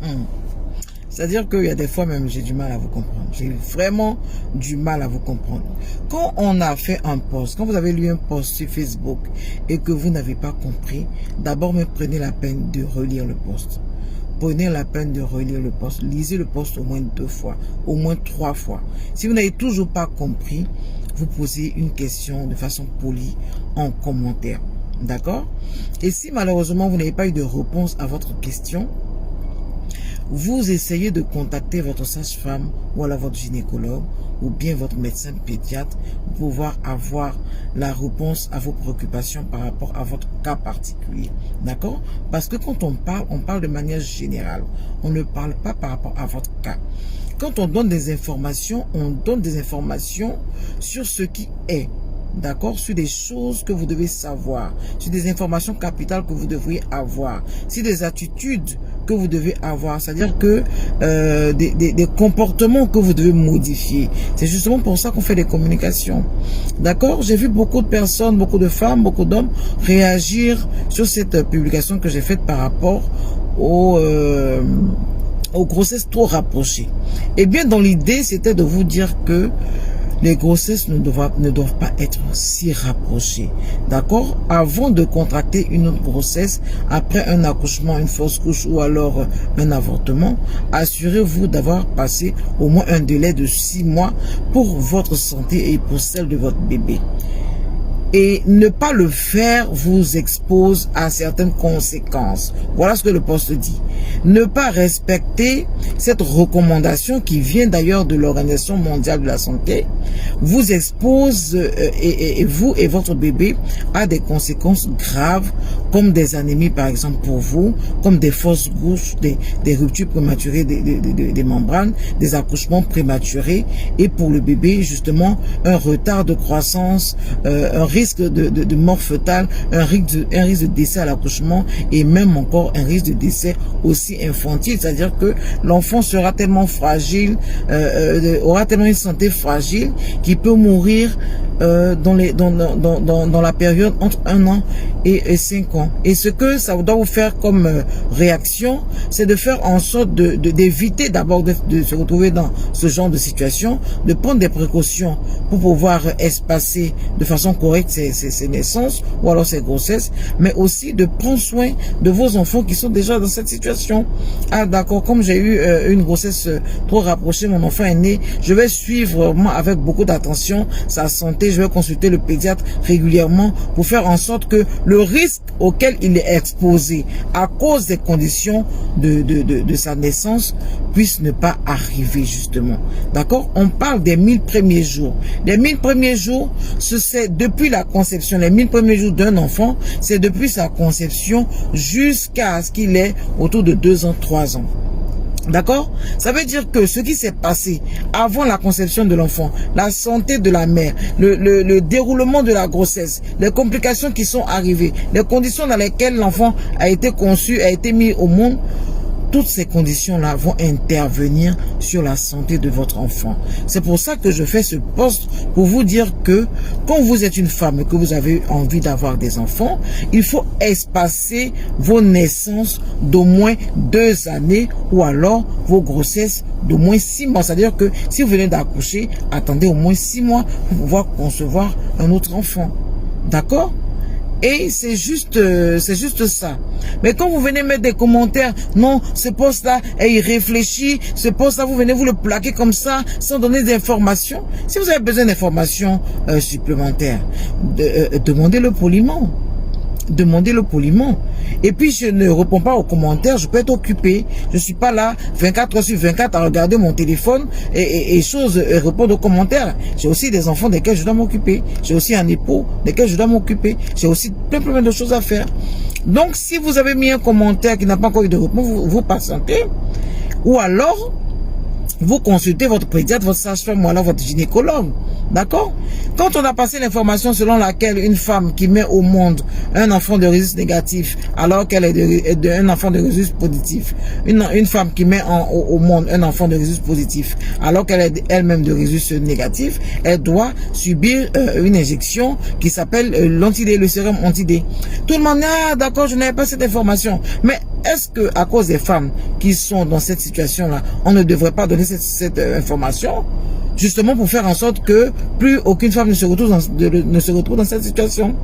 Hmm. C'est-à-dire qu'il y a des fois même, j'ai du mal à vous comprendre. J'ai vraiment du mal à vous comprendre. Quand on a fait un post, quand vous avez lu un post sur Facebook et que vous n'avez pas compris, d'abord me prenez la peine de relire le post. Prenez la peine de relire le post. Lisez le post au moins 2 fois, au moins 3 fois. Si vous n'avez toujours pas compris, vous posez une question de façon polie en commentaire. D'accord? Et si malheureusement vous n'avez pas eu de réponse à votre question, vous essayez de contacter votre sage-femme ou alors votre gynécologue ou bien votre médecin pédiatre pour pouvoir avoir la réponse à vos préoccupations par rapport à votre cas particulier. D'accord? Parce que quand on parle de manière générale. On ne parle pas par rapport à votre cas. Quand on donne des informations, on donne des informations sur ce qui est. D'accord, sur des choses que vous devez savoir, sur des informations capitales que vous devriez avoir, sur des attitudes que vous devez avoir, c'est-à-dire que des comportements que vous devez modifier. C'est justement pour ça qu'on fait des communications. D'accord, j'ai vu beaucoup de personnes, beaucoup de femmes, beaucoup d'hommes réagir sur cette publication que j'ai faite par rapport aux grossesses trop rapprochées. Et bien dans l'idée, c'était de vous dire que les grossesses ne doivent pas être si rapprochées. D'accord? Avant de contracter une autre grossesse, après un accouchement, une fausse couche ou alors un avortement, assurez-vous d'avoir passé au moins un délai de 6 mois pour votre santé et pour celle de votre bébé. Et ne pas le faire vous expose à certaines conséquences. Voilà ce que le poste dit. Ne pas respecter cette recommandation qui vient d'ailleurs de l'Organisation mondiale de la santé vous expose et vous et votre bébé à des conséquences graves comme des anémies par exemple pour vous, comme des fausses couches, des ruptures prématurées des membranes, des accouchements prématurés et pour le bébé justement un retard de croissance, un risque de mort fœtale, un risque de décès à l'accouchement et même encore un risque de décès aussi infantile, c'est-à-dire que l'enfant sera tellement fragile, aura tellement une santé fragile qu'il peut mourir dans la période entre 1 an et 5 ans. Et ce que ça doit vous faire comme réaction, c'est de faire en sorte d'éviter d'abord de se retrouver dans ce genre de situation, de prendre des précautions pour pouvoir espacer de façon correcte ces naissances ou alors ces grossesses, mais aussi de prendre soin de vos enfants qui sont déjà dans cette situation. Ah d'accord, comme j'ai eu une grossesse trop rapprochée, mon enfant est né, je vais suivre vraiment avec beaucoup d'attention sa santé, je vais consulter le pédiatre régulièrement pour faire en sorte que le risque auquel il est exposé à cause des conditions de sa naissance puisse ne pas arriver justement. D'accord? On parle des 1000 premiers jours. Les 1000 premiers jours, c'est depuis la conception. Les 1000 premiers jours d'un enfant, c'est depuis sa conception jusqu'à ce qu'il ait autour de 2 ans, 3 ans. D'accord? Ça veut dire que ce qui s'est passé avant la conception de l'enfant, la santé de la mère, le déroulement de la grossesse, les complications qui sont arrivées, les conditions dans lesquelles l'enfant a été conçu, a été mis au monde, toutes ces conditions-là vont intervenir sur la santé de votre enfant. C'est pour ça que je fais ce post pour vous dire que quand vous êtes une femme et que vous avez envie d'avoir des enfants, il faut espacer vos naissances d'au moins 2 années ou alors vos grossesses d'au moins 6 mois. C'est-à-dire que si vous venez d'accoucher, attendez au moins 6 mois pour pouvoir concevoir un autre enfant. D'accord? Et c'est juste ça. Mais quand vous venez mettre des commentaires, non, ce post-là est irréfléchi, ce post-là, vous venez vous le plaquer comme ça, sans donner d'informations. Si vous avez besoin d'informations supplémentaires, demandez-le poliment. Demandez-le poliment. Et puis, je ne réponds pas aux commentaires, je peux être occupé. Je suis pas là 24 heures sur 24 à regarder mon téléphone et répondre aux commentaires. J'ai aussi des enfants desquels je dois m'occuper. J'ai aussi un époux desquels je dois m'occuper. J'ai aussi plein de choses à faire. Donc, si vous avez mis un commentaire qui n'a pas encore eu de réponse, vous patientez. Ou alors, vous consultez votre pédiatre, votre sage-femme ou alors votre gynécologue. D'accord? Quand on a passé l'information selon laquelle une femme qui met au monde un enfant de rhésus négatif alors qu'elle est un enfant de rhésus positif, une femme qui met au monde un enfant de rhésus positif alors qu'elle est elle-même de rhésus négatif, elle doit subir une injection qui s'appelle l'anti-D, le sérum anti-D. Tout le monde dit, ah d'accord, je n'avais pas cette information. Mais est-ce que à cause des femmes qui sont dans cette situation-là, on ne devrait pas donner cette information, justement pour faire en sorte que plus aucune femme ne se retrouve dans cette situation?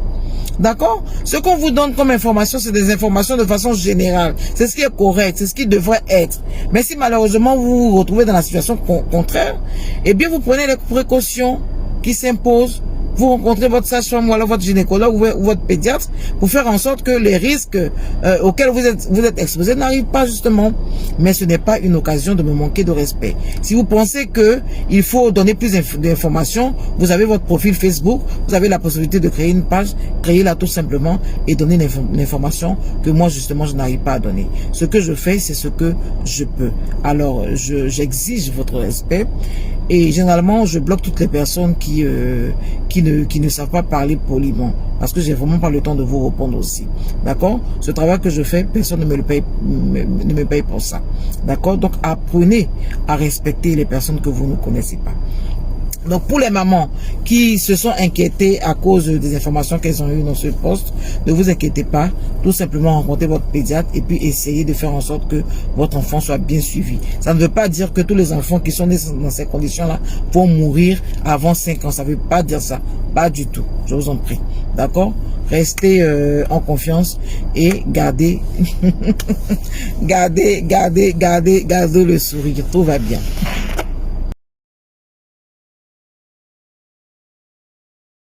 D'accord? Ce qu'on vous donne comme information, c'est des informations de façon générale. C'est ce qui est correct, c'est ce qui devrait être. Mais si malheureusement vous vous retrouvez dans la situation contraire, eh bien vous prenez les précautions qui s'imposent. Vous rencontrez votre sage-femme ou alors votre gynécologue ou votre pédiatre pour faire en sorte que les risques auxquels vous êtes exposés n'arrivent pas justement. Mais ce n'est pas une occasion de me manquer de respect. Si vous pensez que il faut donner plus d'informations, vous avez votre profil Facebook, vous avez la possibilité de créer une page, créez-la tout simplement et donner l'information que moi justement je n'arrive pas à donner. Ce que je fais, c'est ce que je peux. Alors j'exige votre respect et généralement je bloque toutes les personnes qui ne savent pas parler poliment, parce que j'ai vraiment pas le temps de vous répondre aussi. D'accord? Ce travail que je fais, personne ne me paye pour ça. D'accord? Donc apprenez à respecter les personnes que vous ne connaissez pas. Donc pour les mamans qui se sont inquiétées à cause des informations qu'elles ont eues dans ce poste, ne vous inquiétez pas, tout simplement rencontrez votre pédiatre et puis essayez de faire en sorte que votre enfant soit bien suivi. Ça ne veut pas dire que tous les enfants qui sont nés dans ces conditions-là vont mourir avant 5 ans, ça ne veut pas dire ça, pas du tout, je vous en prie, d'accord? Restez en confiance et gardez, gardez le sourire, tout va bien.